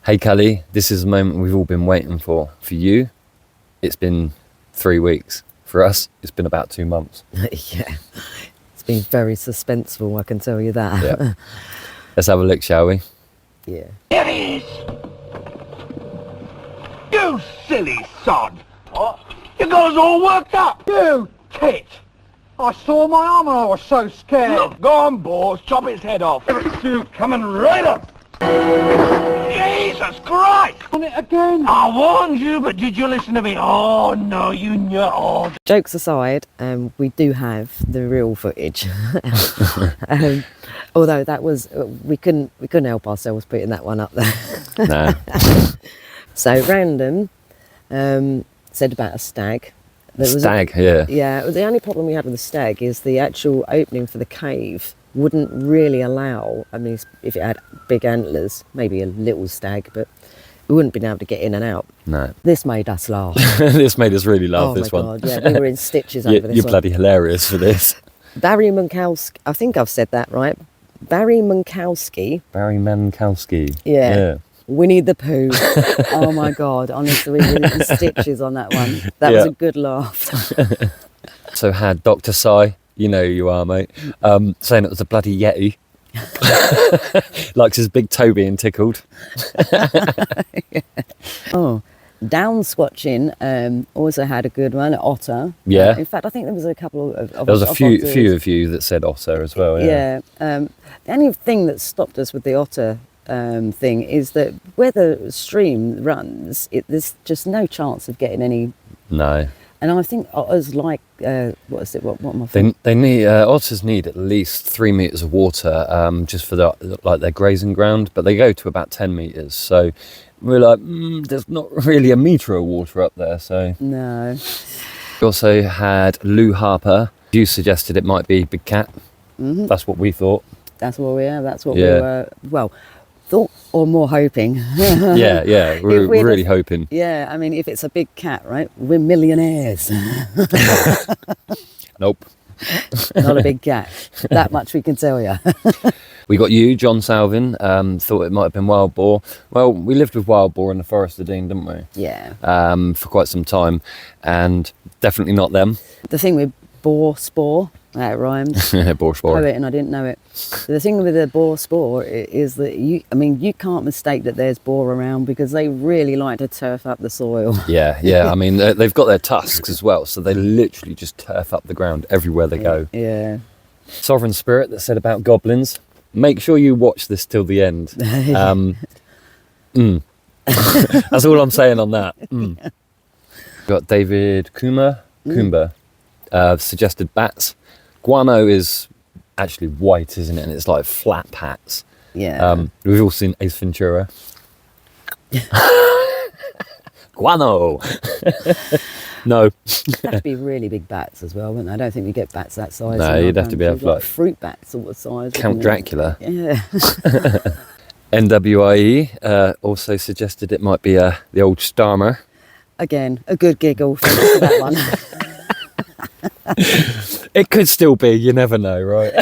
Hey Callie, this is the moment we've all been waiting for. For you, it's been 3 weeks. For us, it's been about 2 months. Yeah, it's been very suspenseful, I can tell you that. Yeah. Let's have a look, shall we? Yeah. It is! You silly sod! What? You got us all worked up! You tit! I saw my arm and I was so scared. Look, go on, boss, chop its head off. You coming right up! Jesus Christ! On it again! I warned you, but did you listen to me? Oh, no, you know. Jokes aside, we do have the real footage. Although that was, we couldn't help ourselves putting that one up there. No. So Random said about a stag. Stag, yeah. Yeah, the only problem we had with the stag is the actual opening for the cave wouldn't really allow, I mean, if it had big antlers, maybe a little stag, but we wouldn't been able to get in and out. No. This made us laugh. This made us really laugh, this one. Oh my God, yeah, we were in stitches over this You're one. bloody hilarious for this. Barry Munkowski, I think I've said that right. Barry Munkowski. Barry Mankowski. Yeah. Winnie the Pooh. Oh my God, honestly, we were in stitches on that one. That was a good laugh. So had Dr. Si, you know who you are, mate, saying it was a bloody Yeti. Likes his big toe being tickled. Oh, down squatching also had a good one, otter. Yeah. In fact, I think there was a couple of There was a few otters. of you that said otter as well. Yeah. The only thing that stopped us with the otter thing is that where the stream runs, there's just no chance of getting any. No. And I think otters like what is it? What am I thinking? They need otters need at least 3 meters of water just for their grazing ground, but they go to about 10 meters. So we're like, there's not really a meter of water up there. So No. we also had Lou Harper. You suggested it might be big cat. Mm-hmm. That's what we thought. That's what we are. That's what we were. Well, thought or more hoping. Yeah. We're really hoping. Yeah, I mean, if it's a big cat, right? We're millionaires. Nope. Not a big cat. That much we can tell you. We got you, John Salvin. Thought it might have been wild boar. Well, we lived with wild boar in the Forest of Dean, didn't we? Yeah. For quite some time, and definitely not them. The thing with boar spore, that rhymes. Boar spore. Poet, and I didn't know it. The thing with the boar spore is that you can't mistake that there's boar around because they really like to turf up the soil. Yeah. I mean, they've got their tusks as well, so they literally just turf up the ground everywhere they go. Yeah. Sovereign Spirit that said about goblins. Make sure you watch this till the end. That's all I'm saying on that. Got David Coomber suggested bats. Guano is actually white, isn't it? And it's like flat pats. Yeah. We've all seen Ace Ventura. Guano. No. It'd have to be really big bats as well, wouldn't they? I don't think we get bats that size. No, you'd have to be like fruit bats sort of size. Count Dracula. Yeah. NWIE also suggested it might be the old Starmer. Again, a good giggle for that one. It could still be, you never know, right?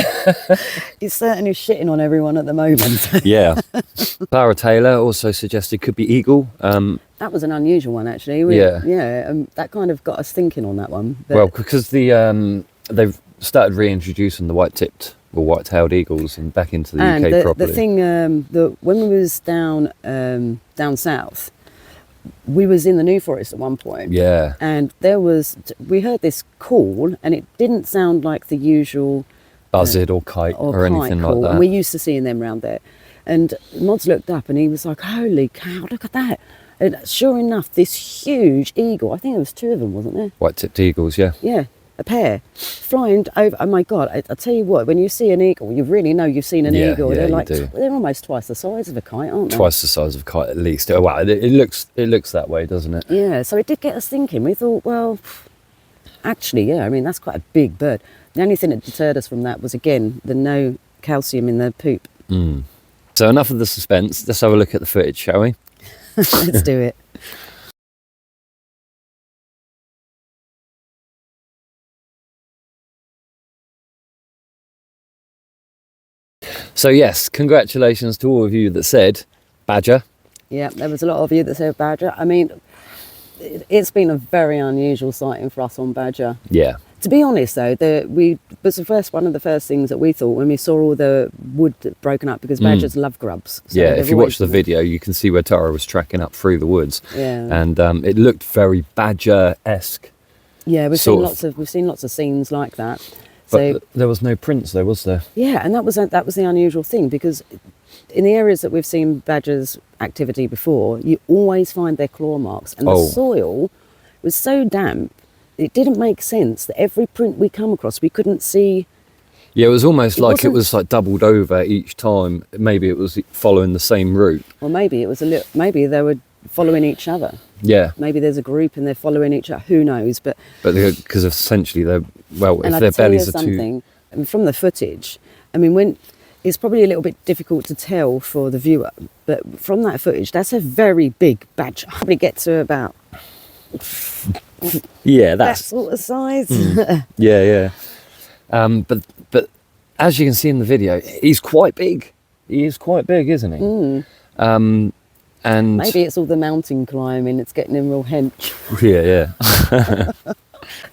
He's certainly shitting on everyone at the moment. Yeah. Clara Taylor also suggested could be eagle. That was an unusual one, actually. That kind of got us thinking on that one. But well, because they've started reintroducing the white-tipped or white-tailed eagles back into the UK properly. The thing, when we was down south, we was in the New Forest at one point. Yeah. And we heard this call, and it didn't sound like the usual buzzard or kite or anything call. like that. And we're used to seeing them around there. And Mods looked up and he was like, holy cow, look at that. And sure enough, this huge eagle, I think there was 2 of them, wasn't there? White-tipped eagles, yeah. Yeah, a pair, flying over. Oh my God, I tell you what, when you see an eagle, you really know you've seen an eagle. Yeah, they're you like, do. they're almost twice the size of a kite, aren't they? Twice the size of a kite at least. Oh, wow, it looks that way, doesn't it? Yeah, so it did get us thinking. We thought, well, actually, yeah, I mean, that's quite a big bird. The only thing that deterred us from that was, again, the no calcium in the poop. So enough of the suspense. Let's have a look at the footage, shall we? Let's do it. So yes, congratulations to all of you that said badger. Yeah, there was a lot of you that said badger. I mean, it's been a very unusual sighting for us on badger. Yeah. To be honest, though, was one of the first things that we thought when we saw all the wood broken up, because badgers love grubs. So Yeah, they've if you always watch the been- video, you can see where Tara was tracking up through the woods. Yeah. And it looked very badger-esque. Yeah, we've sort seen lots of scenes like that. But So there was no prints though, was there? yeah, and that was the unusual thing, because in the areas that we've seen badgers' activity before, you always find their claw marks, and the Oh. soil was so damp. It didn't make sense that every print we come across, we couldn't see. Yeah, it was almost It like it wasn't- was like doubled over each time. Maybe it was following the same route. Or maybe it was maybe they were following each other. Yeah, Maybe there's a group and they're following each other. Who knows? But because essentially they're, well, and if I their tell you bellies are too... something, I mean, from the footage, I mean, when it's probably a little bit difficult to tell for the viewer, but from that footage, that's a very big badger. Probably get to about Yeah, that that's... sort of size. Yeah. But as you can see in the video, he's quite big. He is quite big, isn't he? And Maybe it's all the mountain climbing. It's getting him real hench. yeah.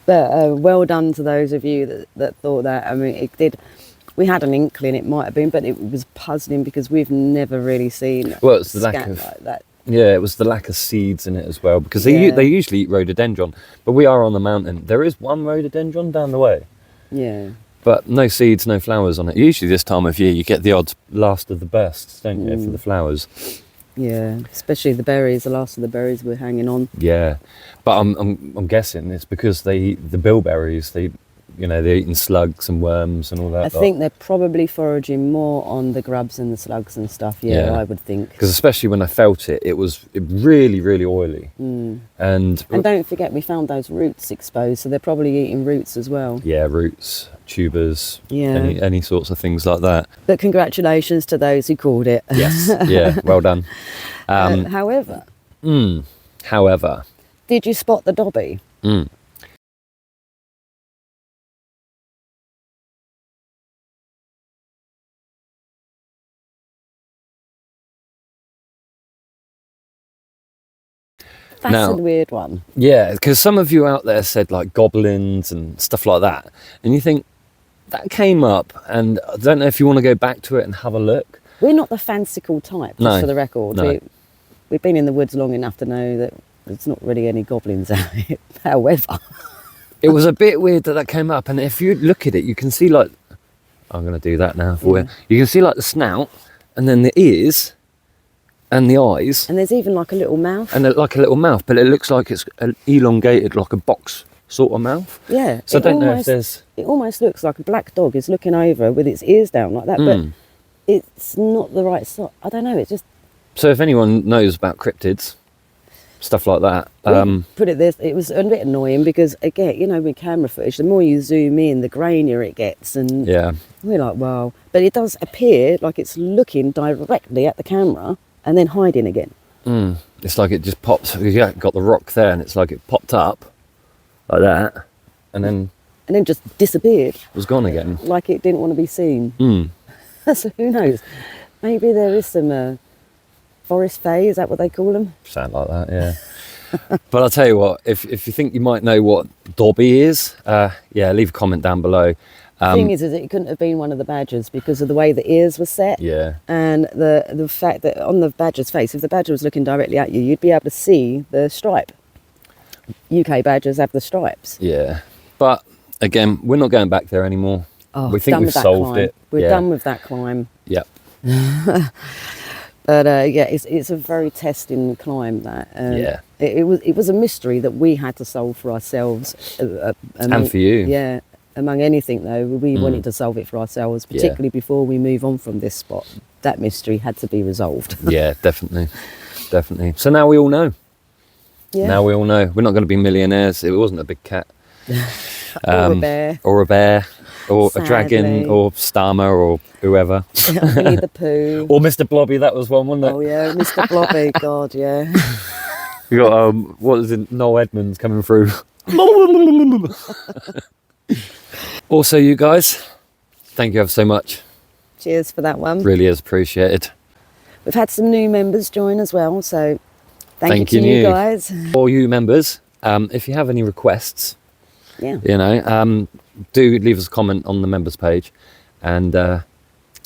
But well done to those of you that thought that. I mean, it did. We had an inkling it might have been, but it was puzzling because we've never really seen Well, it's the lack scat of- like that. Yeah, it was the lack of seeds in it as well, because Yeah. they usually eat rhododendron, but we are on the mountain. There is one rhododendron down the way, Yeah. but no seeds, no flowers on it. Usually this time of year you get the odd last of the best, don't you, for the flowers. Yeah, especially the berries. The last of the berries we're hanging on. Yeah, but I'm guessing it's because they eat the bilberries. They're eating slugs and worms and all that. I think they're probably foraging more on the grubs and the slugs and stuff. Yeah, I would think. because especially when I felt it, it was really, really oily. And And don't forget, we found those roots exposed, so they're probably eating roots as well. yeah, roots, tubers, Yeah. any sorts of things like that. But congratulations to those who called it. Yes, yeah, well done. However, However, did you spot the dobby? That's Now- a weird one. yeah, because some of you out there said like goblins and stuff like that, and you think that came up, and I don't know if you want to go back to it and have a look. We're not the fanciful type, just No, for the record. no. We've been in the woods long enough to know that there's not really any goblins out here. However, It was a bit weird that came up, and if you look at it, you can see like, I'm going to do that now for you. You can see like the snout, and then the ears, and the eyes, and there's even like a little mouth. and like a little mouth, but it looks like it's elongated, like a box sort of mouth. Yeah. So I it don't know if almost- there's... It almost looks like a black dog is looking over with its ears down like that, but it's not the right sort. I don't know. It's just So if anyone knows about cryptids, stuff like that, we put it this. It was a bit annoying because again, with camera footage, the more you zoom in, the grainier it gets, and yeah. we're like, wow. But it does appear like it's looking directly at the camera and then hiding again. It's like it just popped. You got the rock there, and it's like it popped up like that, and then And then just disappeared, was gone again. like it didn't want to be seen. So who knows? Maybe there is some forest fae, is that what they call them? Sound like that, yeah. But I'll tell you what, if you think you might know what Dobby is, yeah, leave a comment down below. The thing is it couldn't have been one of the badgers because of the way the ears were set. Yeah, And the fact that on the badger's face, if the badger was looking directly at you, you'd be able to see the stripe. UK badgers have the stripes. yeah. But again, we're not going back there anymore. Oh, we think done we've with that solved climb. it. We're Yeah. done with that climb. Yep. But yeah, it's a very testing climb. That Yeah. it was a mystery that we had to solve for ourselves. And for you. Yeah. Among anything though, we wanted to solve it for ourselves, Yeah. particularly before we move on from this spot. That mystery had to be resolved. Yeah, definitely. Definitely. So now we all know. Yeah. Now we all know. We're not going to be millionaires. It wasn't a big cat. Or a bear. Or a bear. Or a dragon. Sadly. Or Starmer. Or whoever. Winnie the Pooh. Or Mr. Blobby. That was one, wasn't it? Oh yeah, Mr. Blobby. God, yeah. You got what is it? Noel Edmonds coming through. Also, you guys, thank you ever so much. Cheers for that one. Really is appreciated. We've had some new members join as well, so thank you to you. you guys. For you members, if you have any requests, Yeah. you know, do leave us a comment on the members page, and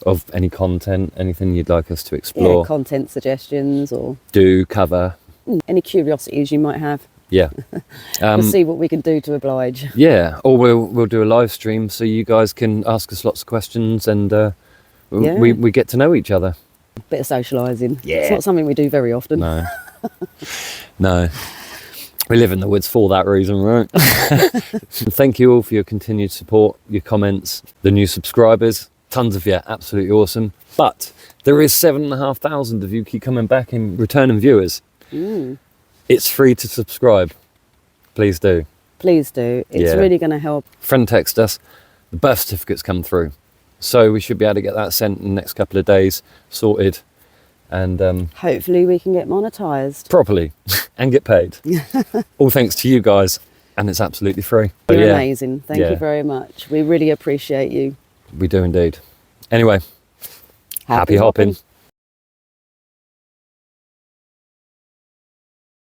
of any content, anything you'd like us to explore, Yeah, content suggestions or do cover. any curiosities you might have. Yeah. We'll see what we can do to oblige. Yeah, or we'll do a live stream so you guys can ask us lots of questions, and we get to know each other. Bit of socialising. Yeah. It's not something we do very often. No. No. We live in the woods for that reason, right? Thank you all for your continued support, your comments, the new subscribers. Tons of you, absolutely awesome. But there is 7,500 of you keep coming back and returning viewers. It's free to subscribe. Please do. Please do. It's Yeah. really going to help. Friend text us. The birth certificate's come through. So we should be able to get that sent in the next couple of days, sorted, and Hopefully we can get monetised. properly, and get paid. All thanks to you guys, and it's absolutely free. But You're yeah, amazing. Thank Yeah. you very much. We really appreciate you. we do indeed. Anyway, happy hopping.